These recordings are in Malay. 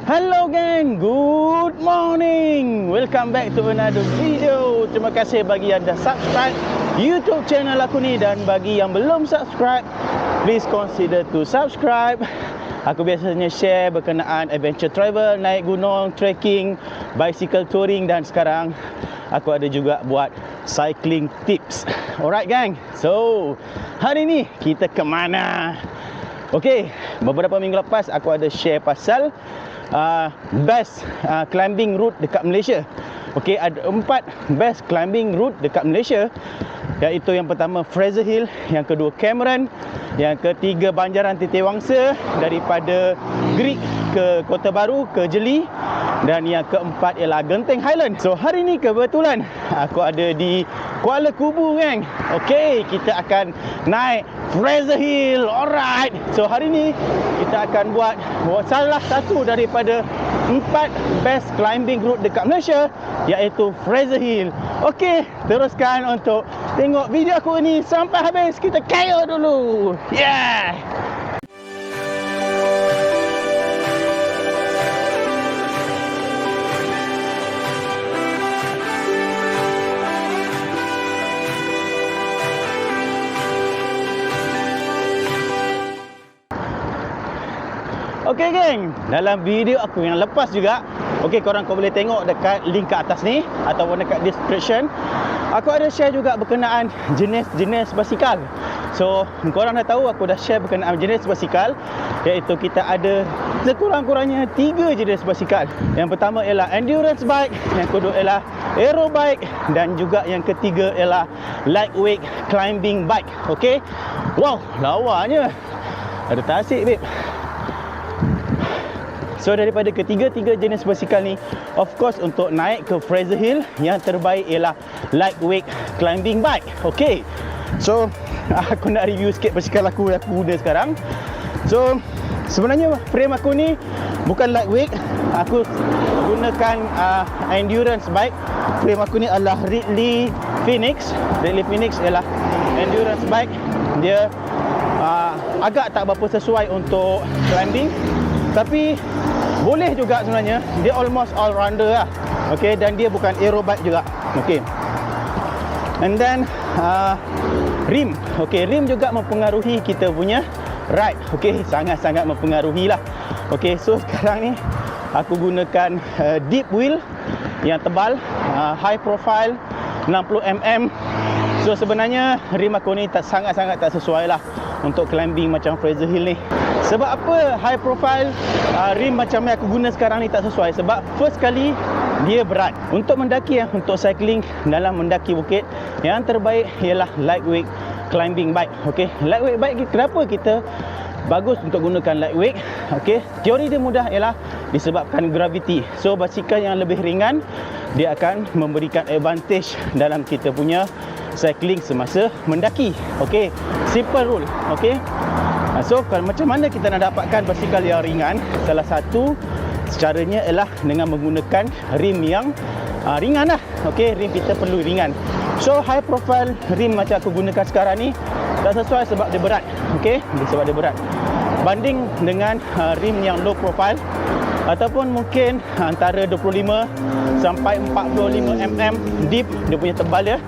Hello gang, good morning. Welcome back to another video. Terima kasih bagi yang dah subscribe YouTube channel aku ni, dan bagi yang belum subscribe, please consider to subscribe. Aku biasanya share berkenaan adventure travel, naik gunung, trekking, bicycle touring, dan sekarang aku ada juga buat cycling tips. Alright gang, so hari ni kita ke mana? Okey, beberapa minggu lepas aku ada share pasal best climbing route dekat Malaysia. Okey, ada 4 best climbing route dekat Malaysia, iaitu yang pertama Fraser Hill, yang kedua Cameron, yang ketiga Banjaran Titih Wangsa daripada Greek ke Kota Baru ke Jeli, dan yang keempat ialah Genting Highland. So hari ni kebetulan aku ada di Kuala Kubu gang. Okey, kita akan naik Fraser Hill. Alright. So hari ni kita akan buat salah satu daripada 4 best climbing route dekat Malaysia, iaitu Fraser Hill. Okey, teruskan untuk tengok video aku ni sampai habis. Kita kaya dulu. Yeah. Okey geng, dalam video aku yang lepas juga, okey, korang boleh tengok dekat link ke atas ni ataupun dekat description, aku ada share juga berkenaan jenis-jenis basikal. So korang dah tahu aku dah share berkenaan jenis basikal, iaitu kita ada sekurang-kurangnya 3 jenis basikal. Yang pertama ialah endurance bike, yang kedua ialah aero bike, dan juga yang ketiga ialah lightweight climbing bike. Okey, wow, lawanya ada tasik babe. So daripada ketiga-tiga jenis basikal ni, of course untuk naik ke Fraser Hill, yang terbaik ialah lightweight climbing bike. Okay, so aku nak review sikit basikal aku yang aku guna sekarang. So sebenarnya frame aku ni bukan lightweight, aku gunakan endurance bike. Frame aku ni adalah Ridley Phoenix. Ridley Phoenix ialah endurance bike. Dia agak tak berapa sesuai untuk climbing, tapi boleh juga sebenarnya. Dia almost all rounder lah. Okay, dan dia bukan aero bike juga. Okay, and then rim. Okay, rim juga mempengaruhi kita punya ride. Okay, sangat-sangat mempengaruhi lah. Okay, so sekarang ni aku gunakan deep wheel yang tebal, high profile 60mm. So sebenarnya rim aku ni sangat-sangat tak sesuai lah untuk climbing macam Fraser Hill ni. Sebab apa high profile rim macam yang aku guna sekarang ni tak sesuai? Sebab first kali dia berat. Untuk mendaki, untuk cycling dalam mendaki bukit, yang terbaik ialah lightweight climbing bike. Okay, lightweight bike, kenapa kita bagus untuk gunakan lightweight? Okay, teori dia mudah ialah disebabkan gravity. So basikal yang lebih ringan, dia akan memberikan advantage dalam kita punya cycling semasa mendaki. Okay, simple rule. Okay, so macam mana kita nak dapatkan basikal yang ringan? Salah satu caranya ialah dengan menggunakan rim yang ringan lah. Okay, rim kita perlu ringan. So high profile rim macam aku gunakan sekarang ni tak sesuai sebab dia berat. Okay, sebab dia berat banding dengan rim yang low profile, ataupun mungkin antara 25 sampai 45mm deep dia punya tebal dia.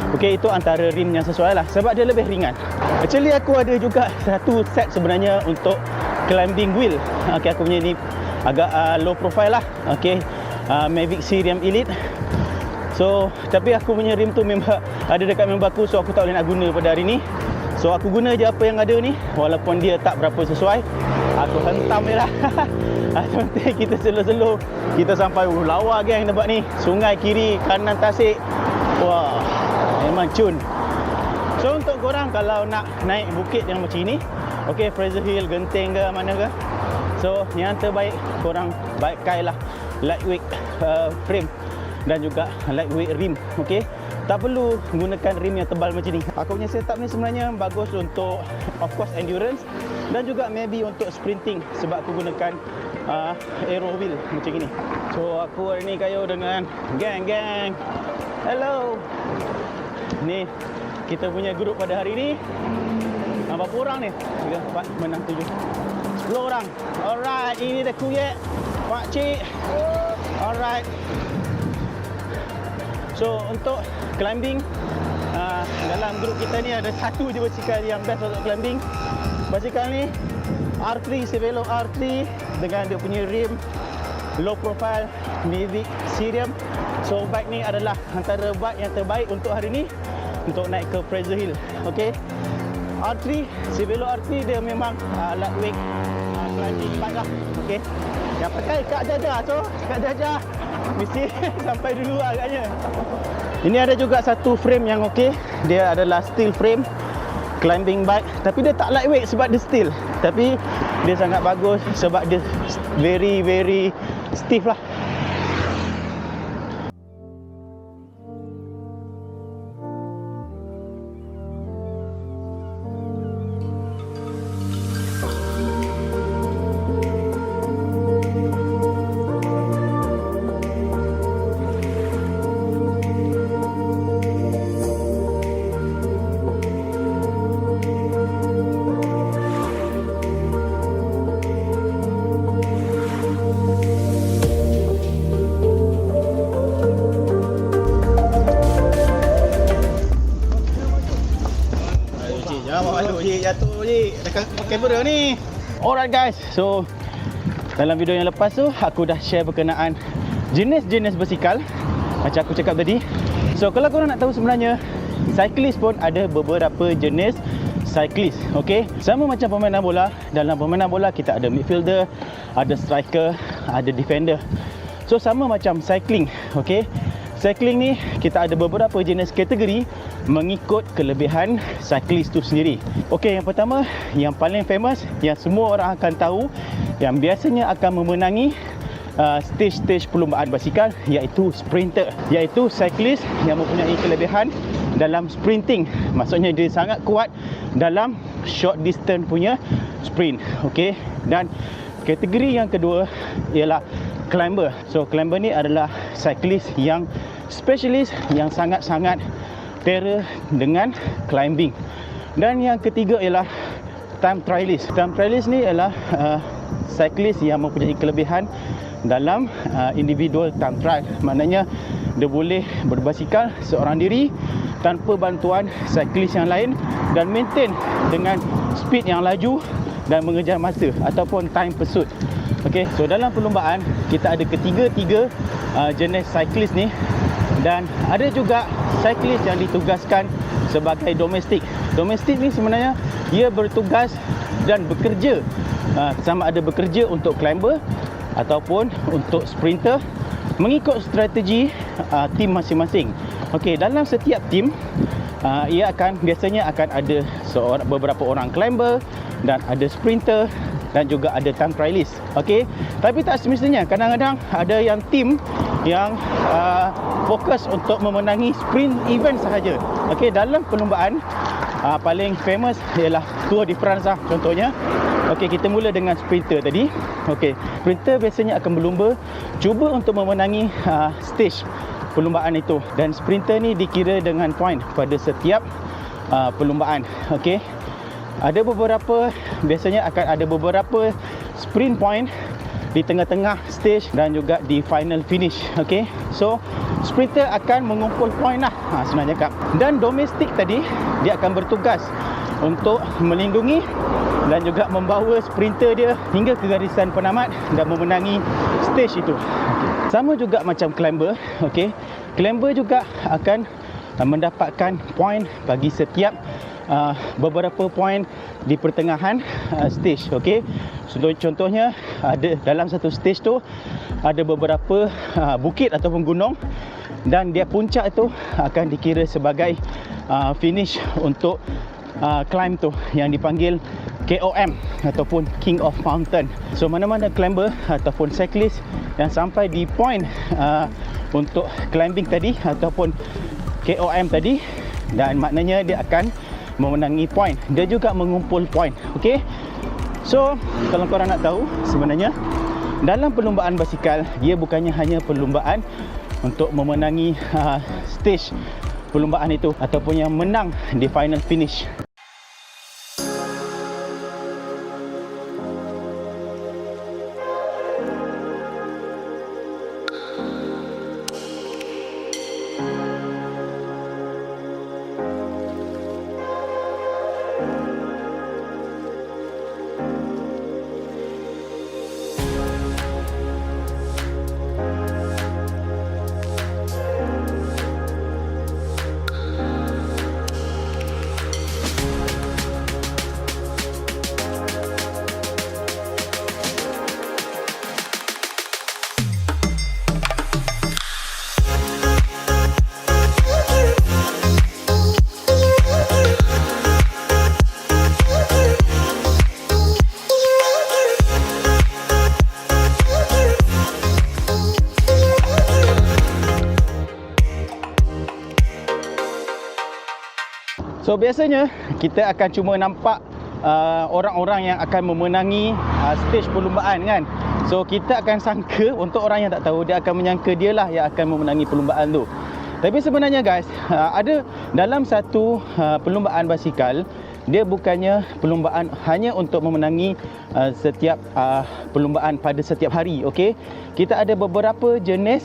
Okey, itu antara rim yang sesuai lah, sebab dia lebih ringan. Actually aku ada juga satu set sebenarnya untuk climbing wheel. Okey, aku punya ni agak low profile lah. Okey, Mavic Serum Elite. So tapi aku punya rim tu memang ada dekat member aku, so aku tak boleh nak guna pada hari ni. So aku guna je apa yang ada ni, walaupun dia tak berapa sesuai, aku hentam je lah. Nanti kita slow-slow kita sampai lawa geng tempat ni. Sungai kiri kanan tasik. Wah, memang cun. So untuk korang kalau nak naik bukit yang macam ni, okay, Fraser Hill, Genting ke mana ke, so yang terbaik korang pakailah lightweight frame dan juga lightweight rim. Okay, tak perlu gunakan rim yang tebal macam ni. Aku punya setup ni sebenarnya bagus untuk of course endurance, dan juga maybe untuk sprinting, sebab aku gunakan aero wheel macam ni. So aku hari ni kayu dengan geng. Hello. Ni kita punya grup pada hari ni. Berapa orang ni? 3, 4, 5, 6, 7, 10 orang. Alright, ini dah kuyek Pak Cik. Alright. So untuk climbing, dalam grup kita ni ada satu je basikal yang best untuk climbing. Basikal ni R3, Cervelo R3 dengan dia punya rim low profile Mavic Cerium. So bike ni adalah antara bike yang terbaik untuk hari ni untuk naik ke Fraser Hill. Okey. R3, Cervelo R3 dia memang lightweight climbing bike lah. Okey. Yang pakai Kak Jaja, so Kak Jaja mesti sampai dulu agaknya. Ini ada juga satu frame yang okey. Dia adalah steel frame climbing bike, tapi dia tak lightweight sebab dia steel. Tapi dia sangat bagus sebab dia very stiff lah. Jatuh je dekat kamera ni. Alright guys, so dalam video yang lepas tu aku dah share berkenaan jenis-jenis basikal macam aku cakap tadi. So kalau korang nak tahu sebenarnya cyclist pun ada beberapa jenis cyclist. Okay, sama macam permainan bola. Dalam permainan bola kita ada midfielder, ada striker, ada defender. So sama macam cycling. Okay, cycling ni kita ada beberapa jenis kategori mengikut kelebihan cyclist tu sendiri. Okey, yang pertama, yang paling famous, yang semua orang akan tahu, yang biasanya akan memenangi stage-stage perlombaan basikal, iaitu sprinter, iaitu cyclist yang mempunyai kelebihan dalam sprinting. Maksudnya dia sangat kuat dalam short distance punya sprint. Okey, dan kategori yang kedua ialah climber. So climber ni adalah cyclist yang specialist, yang sangat-sangat terror dengan climbing. Dan yang ketiga ialah time trialist. Time trialist ni ialah cyclist yang mempunyai kelebihan dalam individual time trial. Maknanya dia boleh berbasikal seorang diri tanpa bantuan cyclist yang lain dan maintain dengan speed yang laju dan mengejar masa ataupun time pursuit. Okey, so dalam perlombaan kita ada ketiga-tiga jenis cyclist ni. Dan ada juga cyclist yang ditugaskan sebagai domestik. Domestik ni sebenarnya ia bertugas dan bekerja, sama ada bekerja untuk climber ataupun untuk sprinter mengikut strategi tim masing-masing. Okey, dalam setiap tim ia biasanya akan ada beberapa orang climber dan ada sprinter dan juga ada time trialist. Okey, tapi tak semestinya. Kadang-kadang ada yang tim yang fokus untuk memenangi sprint event sahaja. Okey, dalam perlombaan paling famous ialah Tour de France lah contohnya. Okey, kita mula dengan sprinter tadi. Okey, sprinter biasanya akan berlumba cuba untuk memenangi stage perlombaan itu, dan sprinter ni dikira dengan point pada setiap perlombaan. Okey, biasanya akan ada beberapa sprint point di tengah-tengah stage dan juga di final finish. Okey, so sprinter akan mengumpul point lah senang cakap. Dan domestik tadi dia akan bertugas untuk melindungi dan juga membawa sprinter dia hingga ke garisan penamat dan memenangi stage itu. Sama juga macam climber. Okey, climber juga akan mendapatkan point bagi setiap beberapa point di pertengahan stage. Okey, contohnya ada dalam satu stage tu ada beberapa bukit ataupun gunung, dan dia puncak itu akan dikira sebagai finish untuk climb tu yang dipanggil KOM ataupun King of Mountain. So mana-mana climber ataupun cyclist yang sampai di point untuk climbing tadi ataupun KOM tadi, dan maknanya dia akan memenangi point. Dia juga mengumpul point. Okey, so kalau korang nak tahu, sebenarnya dalam perlombaan basikal, dia bukannya hanya perlombaan untuk memenangi stage perlombaan itu ataupun yang menang di final finish. So biasanya kita akan cuma nampak orang-orang yang akan memenangi stage perlumbaan kan. So kita akan sangka, untuk orang yang tak tahu, dia akan menyangka dia lah yang akan memenangi perlumbaan tu. Tapi sebenarnya guys, ada dalam satu perlumbaan basikal, dia bukannya perlumbaan hanya untuk memenangi setiap perlumbaan pada setiap hari. Okey, kita ada beberapa jenis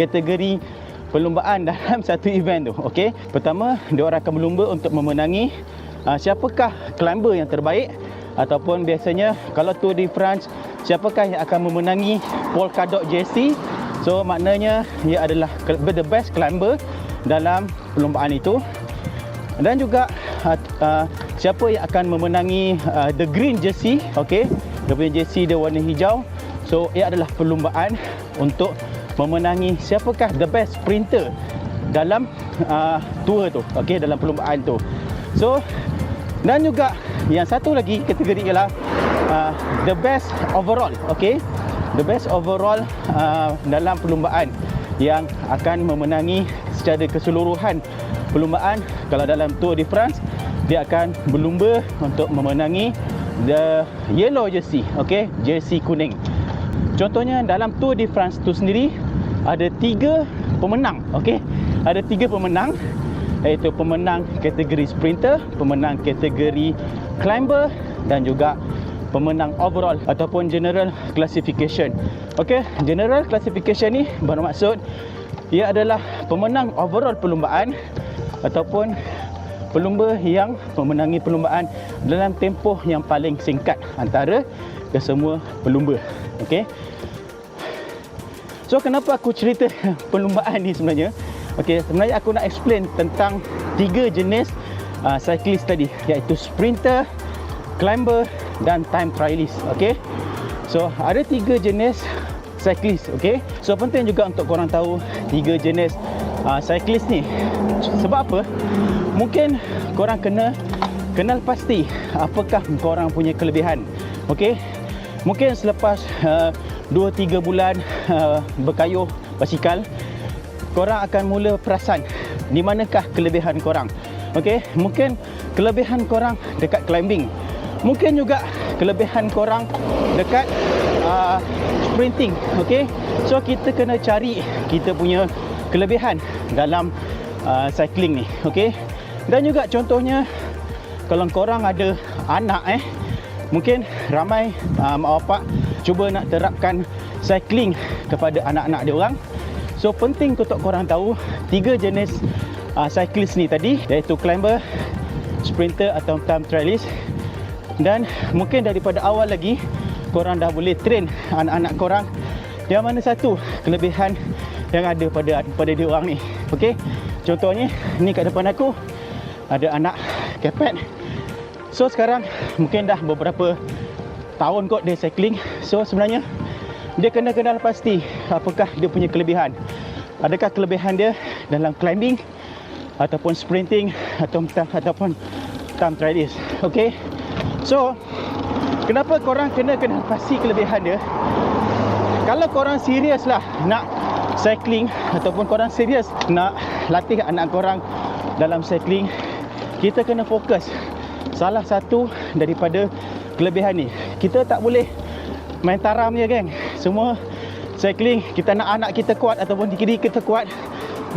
kategori perlumbaan dalam satu event tu. Okey, pertama, dia orang akan berlumba untuk memenangi siapakah climber yang terbaik, ataupun biasanya kalau Tour de France, siapakah yang akan memenangi Polkadot JC. So maknanya ia adalah the best climber dalam perlumbaan itu. Dan juga siapa yang akan memenangi the green jersey. Okey, dia punya jersey dia warna hijau. So ia adalah perlumbaan untuk memenangi siapakah the best sprinter dalam tour tu. Okey, dalam perlumbaan tu. So, dan juga yang satu lagi kategori ialah the best overall. Okey, the best overall dalam perlumbaan yang akan memenangi secara keseluruhan perlumbaan. Kalau dalam Tour de France, dia akan berlumba untuk memenangi the yellow jersey. Okey, jersey kuning. Contohnya dalam Tour de France tu sendiri ada 3 pemenang. Okey, ada 3 pemenang, iaitu pemenang kategori sprinter, pemenang kategori climber dan juga pemenang overall ataupun general classification. Okey, general classification ni bermaksud ia adalah pemenang overall perlumbaan ataupun pelumba yang memenangi perlumbaan dalam tempoh yang paling singkat antara kesemua pelumba. Okey, so kenapa aku cerita perlumbaan ni sebenarnya? Okey, sebenarnya aku nak explain tentang 3 jenis cyclist tadi, iaitu sprinter, climber dan time trialist. Okey, so ada 3 jenis cyclist. Okey, so penting juga untuk korang tahu 3 jenis cyclist ni. Sebab apa? Mungkin korang kena kenal pasti apakah korang punya kelebihan. Okey, mungkin selepas 2-3 bulan berkayuh basikal, korang akan mula perasan di manakah kelebihan korang. Okey, mungkin kelebihan korang dekat climbing, mungkin juga kelebihan korang dekat sprinting. Okey, so kita kena cari kita punya kelebihan dalam cycling ni. Okey, dan juga contohnya kalau korang ada anak, mungkin ramai mak bapak cuba nak terapkan cycling kepada anak-anak dia orang. So penting untuk korang tahu 3 jenis cyclist ni tadi, iaitu climber, sprinter atau time trialist. Dan mungkin daripada awal lagi korang dah boleh train anak-anak korang yang mana satu kelebihan yang ada pada dia orang ni. Okey, contohnya ni kat depan aku ada anak kepet. So sekarang mungkin dah beberapa tahun kot dia cycling. So sebenarnya dia kena kenal pasti apakah dia punya kelebihan. Adakah kelebihan dia dalam climbing ataupun sprinting ataupun time trialist. Okey, so kenapa korang kena kenal pasti kelebihan dia? Kalau korang serius lah nak cycling ataupun korang serius nak latih anak korang dalam cycling, kita kena fokus salah satu daripada kelebihan ni. Kita tak boleh main taram je geng. Semua cycling kita nak anak kita kuat ataupun diri kita kuat,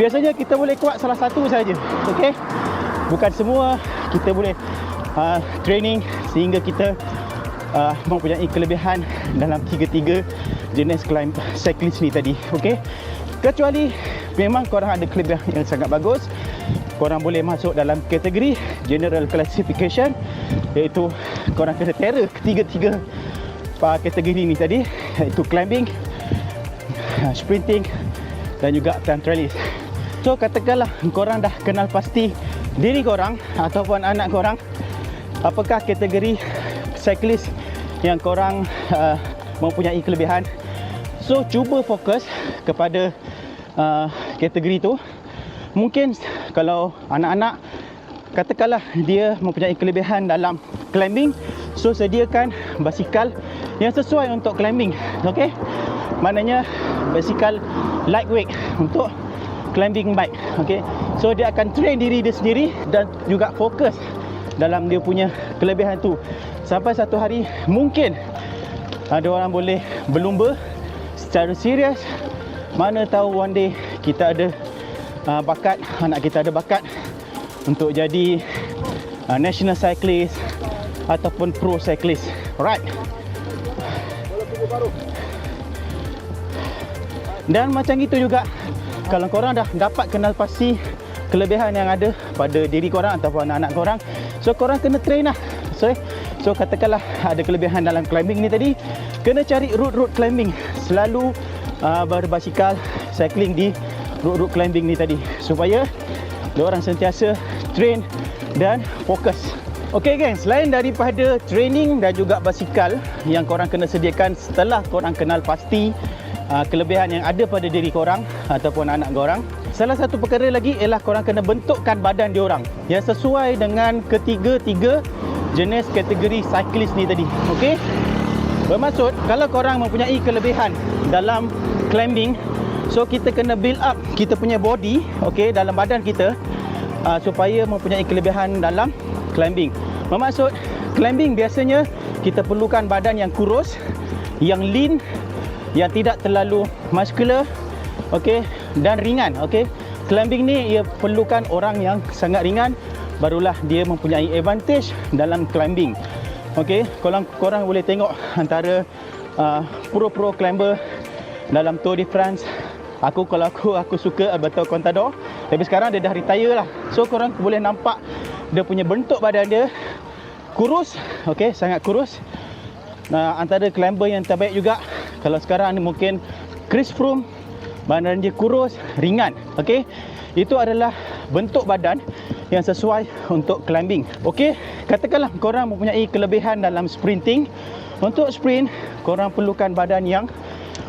biasanya kita boleh kuat salah satu saja. Okey, bukan semua kita boleh training sehingga kita mempunyai kelebihan dalam 3 jenis cyclist ni tadi. Okey, kecuali memang korang ada kelebihan yang sangat bagus, korang boleh masuk dalam kategori general classification, iaitu korang kena terror ketiga-tiga kategori ni tadi, iaitu climbing, sprinting dan juga time trialist. So katakanlah korang dah kenal pasti diri korang ataupun anak korang apakah kategori cyclist yang korang mempunyai kelebihan. So cuba fokus kepada kategori tu. Mungkin kalau anak-anak katakanlah dia mempunyai kelebihan dalam climbing, so sediakan basikal yang sesuai untuk climbing. Okey, maknanya basikal lightweight untuk climbing bike. Okay, so dia akan train diri dia sendiri dan juga fokus dalam dia punya kelebihan tu. Sampai satu hari mungkin ada orang boleh berlumba secara serius. Mana tahu one day kita ada bakat, anak kita ada bakat untuk jadi national cyclist ataupun pro cyclist. Alright. Dan macam itu juga, kalau korang dah dapat kenal pasti kelebihan yang ada pada diri korang ataupun anak-anak korang, so korang kena train lah. So katakanlah ada kelebihan dalam climbing ni tadi, kena cari route climbing. Selalu berbasikal, cycling di route climbing ni tadi, supaya diorang sentiasa train dan fokus. Okay geng, selain daripada training dan juga basikal yang korang kena sediakan setelah korang kenal pasti kelebihan yang ada pada diri korang ataupun anak korang, salah satu perkara lagi ialah korang kena bentukkan badan diorang yang sesuai dengan ketiga-tiga jenis kategori cyclist ni tadi. Okey, bermaksud kalau korang mempunyai kelebihan dalam climbing, so kita kena build up kita punya body, okey, dalam badan kita supaya mempunyai kelebihan dalam climbing. Bermaksud climbing biasanya kita perlukan badan yang kurus, yang lean, yang tidak terlalu muscular, okey, dan ringan. Okey, climbing ni ia perlukan orang yang sangat ringan, barulah dia mempunyai advantage dalam climbing. Okey, korang boleh tengok antara pro climber dalam Tour de France. Kalau aku suka Alberto Contador, tapi sekarang dia dah retire lah. So korang boleh nampak dia punya bentuk badan dia kurus, okey, sangat kurus. Antara climber yang terbaik juga kalau sekarang ni mungkin Chris Froome, badan dia kurus, ringan. Okey, itu adalah bentuk badan yang sesuai untuk climbing. Okey, katakanlah korang mempunyai kelebihan dalam sprinting. Untuk sprint, korang perlukan badan yang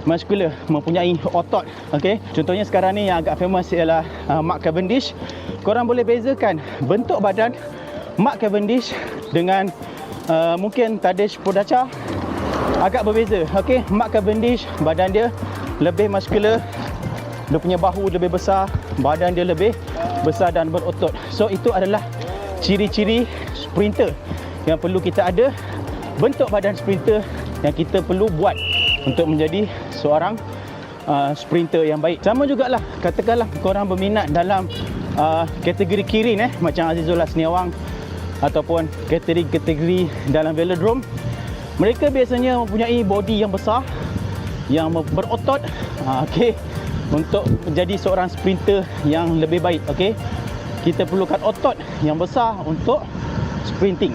muscular, mempunyai otot. Okey, contohnya sekarang ni yang agak famous ialah Mark Cavendish. Korang boleh bezakan bentuk badan Mark Cavendish dengan mungkin Tadej Pogačar, agak berbeza. Okey, Mark Cavendish badan dia lebih muscular, dia punya bahu lebih besar, badan dia lebih besar dan berotot. So itu adalah ciri-ciri sprinter yang perlu kita ada, bentuk badan sprinter yang kita perlu buat untuk menjadi seorang sprinter yang baik. Sama jugalah, katakanlah korang berminat dalam kategori kirin macam Azizullah Seniawang ataupun kategori dalam velodrome. Mereka biasanya mempunyai body yang besar, yang berotot, okey, untuk menjadi seorang sprinter yang lebih baik. Okey, kita perlukan otot yang besar untuk sprinting.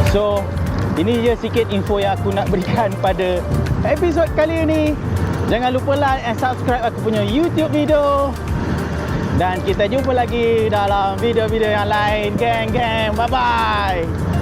So, ini je sikit info yang aku nak berikan pada episod kali ini. Jangan lupa like and subscribe aku punya YouTube video. Dan kita jumpa lagi dalam video-video yang lain, geng. Bye-bye.